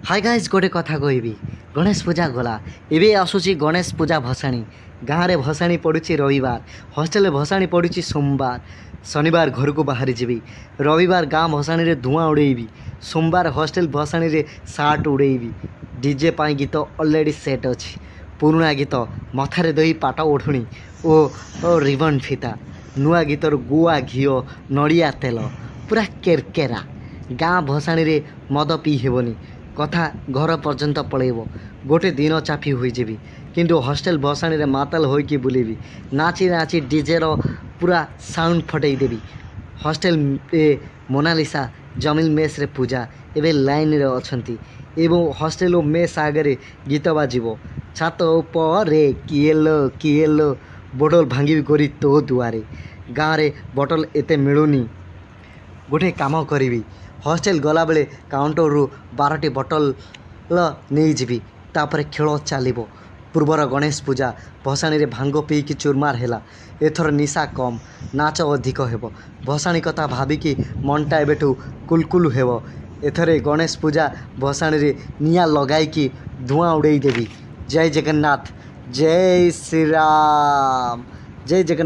Hi guys गोटे कथा कहबी गणेश पूजा गला एबे आसुची गणेश पूजा भसाणी गाँव में भसाणी पड़ुची रविवार हॉस्टेल भसाणी पड़ुची सोमवार शनिवार घर को बाहरी जीवी रविवार गाँ भसाणी रे धुआं उड़ेबी सोमवार हॉस्टेल भसाणी रे सार्ट उड़ेबी डीजे पाई गीत ऑलरेडी सेट अच्छी पुराणा गीत मथारे दही पाट ओढ़ुणी ओ रिबन फिता नुआ गीतर गुआ घीओ नड़िया तेल पूरा केरकेरा गाँ भसाणी रे मद पी हेबनी कथा घर पर्यंत पलैब गोटे दिन चापी होइजेबी किंतु हॉस्टेल भसाणी रे माताल होइकी बुलेबी नाची नाची डीजे रो पूरा साउंड फटई देबी हॉस्टेल मोनालिसा जमिल मेस रे पूजा एवं लाइन रे अछंती एवं हॉस्टेल मेस आगे गीत बाजिबो छात उपरे किएलो बोटल भांगी करी तो दुआरे गाँव रे बोटल एते मिलुनी गोटे काम करी हॉस्टेल गला बेले काउंटर रु 12टी बोतल नहीं जीवी तापर खेल चलो पूर्वर गणेश पूजा भसाणी रे भांग पीकी चुरमार है एथर निशा कम नाच अधिक हेब भसाणी कथा भाविकी मनटा एबेठू कुलकुल हेब एथरे गणेश पूजा भसाणी रे निया लगाई धुआं उड़े देवी। जय जगन्नाथ, जय श्री राम, जय जगन्नाथ।